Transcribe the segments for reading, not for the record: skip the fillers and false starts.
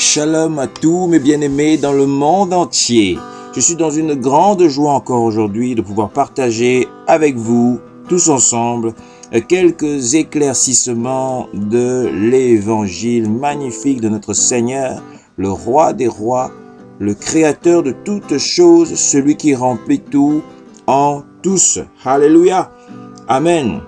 Shalom à tous mes bien-aimés dans le monde entier. Je suis dans une grande joie encore aujourd'hui de pouvoir partager avec vous, tous ensemble, quelques éclaircissements de l'évangile magnifique de notre Seigneur, le roi des rois, le créateur de toutes choses, celui qui remplit tout en tous. Alléluia. Amen.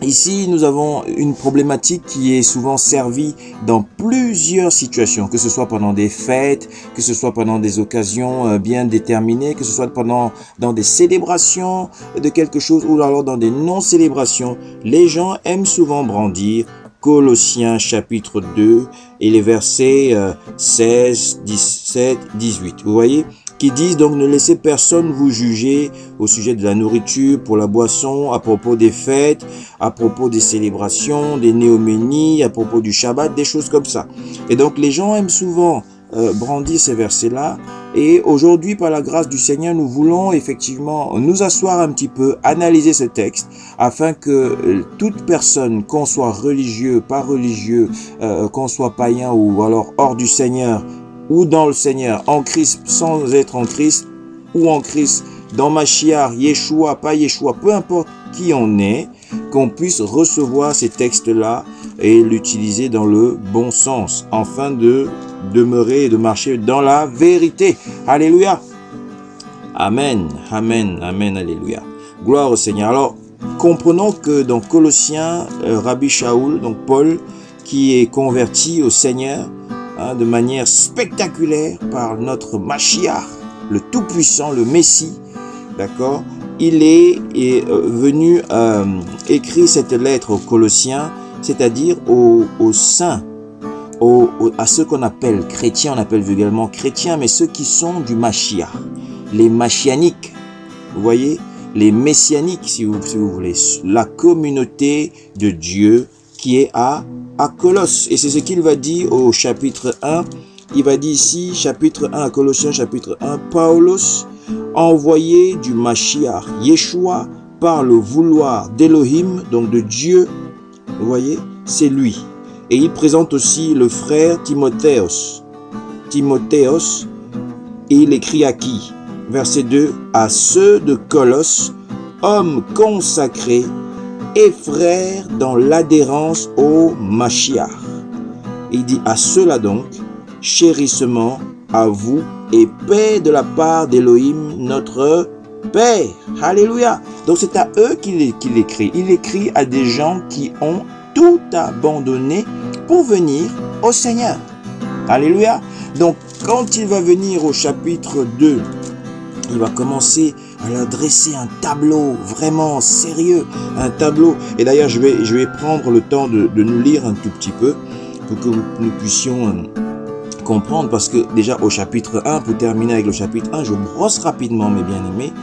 Ici, nous avons une problématique qui est souvent servie dans plusieurs situations, que ce soit pendant des fêtes, que ce soit pendant des occasions bien déterminées, que ce soit dans des célébrations de quelque chose ou alors dans des non-célébrations. Les gens aiment souvent brandir Colossiens chapitre 2 et les versets 16, 17, 18. Vous voyez ? Qui disent donc ne laissez personne vous juger au sujet de la nourriture, pour la boisson, à propos des fêtes, à propos des célébrations, des néoménies, à propos du Shabbat, des choses comme ça. Et donc les gens aiment souvent brandir ces versets-là. Et aujourd'hui, par la grâce du Seigneur, nous voulons effectivement nous asseoir un petit peu, analyser ce texte, afin que toute personne, qu'on soit religieux, pas religieux, qu'on soit païen ou alors hors du Seigneur, ou dans le Seigneur, en Christ, sans être en Christ, ou en Christ, dans Mashiach, Yeshua, pas Yeshua, peu importe qui on est, qu'on puisse recevoir ces textes-là et l'utiliser dans le bon sens, afin de demeurer et de marcher dans la vérité. Alléluia. Amen, amen, amen, alléluia. Gloire au Seigneur. Alors, comprenons que dans Colossiens, Rabbi Shaul, donc Paul, qui est converti au Seigneur, de manière spectaculaire par notre Mashiach, le Tout-Puissant, le Messie, d'accord, il est venu écrire cette lettre aux Colossiens, c'est-à-dire aux saints, à ceux qu'on appelle chrétiens, on appelle vulgairement chrétiens, mais ceux qui sont du Mashiach, les Mashianiques, vous voyez, les Messianiques, si vous voulez, la communauté de Dieu qui est à Colosse. Et c'est ce qu'il va dire au chapitre 1. Il va dire ici, chapitre 1, à Colossiens, chapitre 1, Paulos, envoyé du Mashiach, Yeshua, par le vouloir d'Elohim, donc de Dieu, vous voyez, c'est lui. Et il présente aussi le frère Timotheos. Timotheos, et il écrit à qui? Verset 2, à ceux de Colosse, hommes consacrés, et frères dans l'adhérence au Mashiach. Il dit à ceux-là donc, chérissement à vous et paix de la part d'Elohim, notre Père. Alléluia. Donc c'est à eux qu'il écrit. Il écrit à des gens qui ont tout abandonné pour venir au Seigneur. Alléluia. Donc quand il va venir au chapitre 2, il va commencer à leur dresser un tableau vraiment sérieux, un tableau. Et d'ailleurs, je vais prendre le temps de nous lire un tout petit peu pour que nous puissions comprendre. Parce que déjà au chapitre 1, pour terminer avec le chapitre 1, je brosse rapidement mes bien-aimés.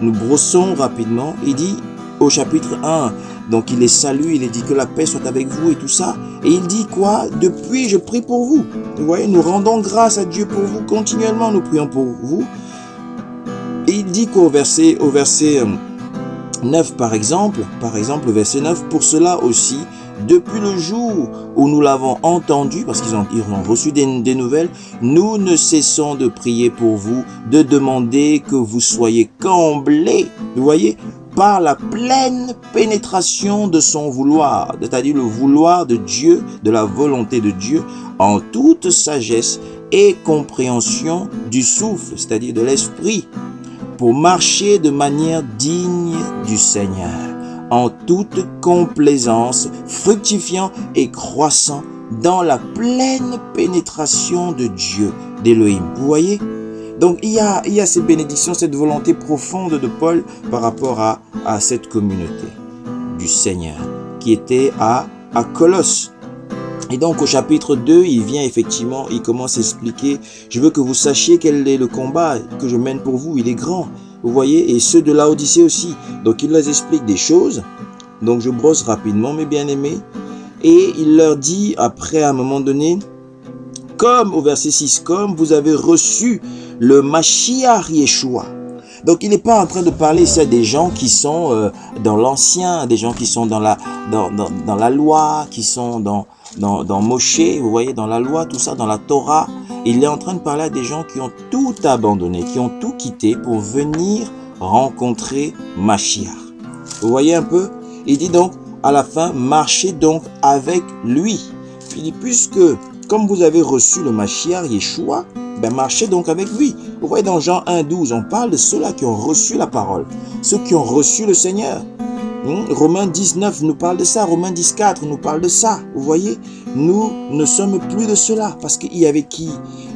Nous brossons rapidement. Il dit au chapitre 1, donc il les salue, il les dit que la paix soit avec vous et tout ça. Et il dit quoi? Depuis, je prie pour vous. Vous voyez, nous rendons grâce à Dieu pour vous. Continuellement, nous prions pour vous. Et il dit qu'au verset 9 par exemple, le verset 9, pour cela aussi, depuis le jour où nous l'avons entendu, parce qu'ils ont reçu des nouvelles, nous ne cessons de prier pour vous, de demander que vous soyez comblés, vous voyez, par la pleine pénétration de son vouloir, c'est-à-dire le vouloir de Dieu, de la volonté de Dieu, en toute sagesse et compréhension du souffle, c'est-à-dire de l'esprit, pour marcher de manière digne du Seigneur, en toute complaisance, fructifiant et croissant dans la pleine pénétration de Dieu, d'Elohim. Vous voyez? Donc il y a cette bénédiction, cette volonté profonde de Paul par rapport à cette communauté du Seigneur qui était à Colosse. Et donc au chapitre 2, il vient effectivement, il commence à expliquer, je veux que vous sachiez quel est le combat que je mène pour vous, il est grand, vous voyez, et ceux de Laodicée aussi. Donc il leur explique des choses, donc je brosse rapidement mes bien-aimés, et il leur dit après à un moment donné, comme au verset 6, comme vous avez reçu le Mashiach Yeshua, Donc il n'est pas en train de parler ici à des gens qui sont dans l'ancien, des gens qui sont dans la loi, qui sont dans Moshe, vous voyez, dans la loi, tout ça, dans la Torah. Il est en train de parler à des gens qui ont tout abandonné, qui ont tout quitté pour venir rencontrer Mashiach. Vous voyez un peu? Il dit donc à la fin, marchez donc avec lui. Il dit, puisque comme vous avez reçu le Mashiach, Yeshua, ben marchez donc avec lui. Vous voyez dans Jean 1,12, on parle de ceux-là qui ont reçu la parole, ceux qui ont reçu le Seigneur. Romains 19 nous parle de ça, Romains 10,4 nous parle de ça. Vous voyez, nous ne sommes plus de cela, parce qu'il y avait qui?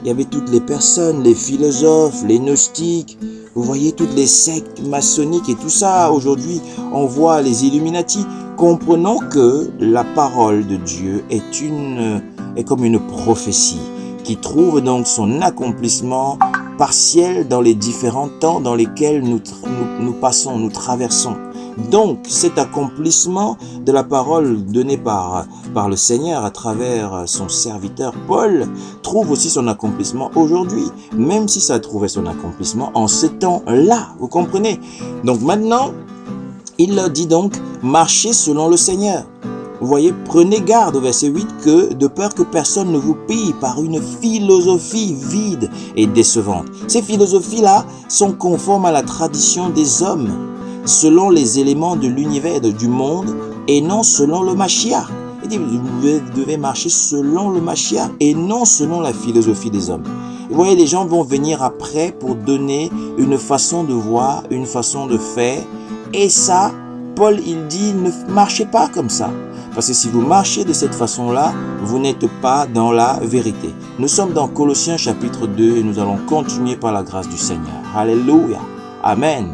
Il y avait toutes les personnes, les philosophes, les gnostiques, vous voyez toutes les sectes maçonniques et tout ça. Aujourd'hui, on voit les Illuminati. Comprenons que la parole de Dieu est comme une prophétie qui trouve donc son accomplissement partiel dans les différents temps dans lesquels nous passons, nous traversons. Donc, cet accomplissement de la parole donnée par le Seigneur à travers son serviteur Paul trouve aussi son accomplissement aujourd'hui, même si ça trouvait son accomplissement en ce temps-là, vous comprenez? Donc maintenant, il leur dit donc, marchez selon le Seigneur. Vous voyez, prenez garde au verset 8 que de peur que personne ne vous pille par une philosophie vide et décevante. Ces philosophies-là sont conformes à la tradition des hommes, selon les éléments de l'univers et du monde, et non selon le Mashiach. Il dit, vous devez marcher selon le Mashiach et non selon la philosophie des hommes. Vous voyez, les gens vont venir après pour donner une façon de voir, une façon de faire. Et ça, Paul, il dit, ne marchez pas comme ça. Parce que si vous marchez de cette façon-là, vous n'êtes pas dans la vérité. Nous sommes dans Colossiens chapitre 2 et nous allons continuer par la grâce du Seigneur. Alléluia. Amen.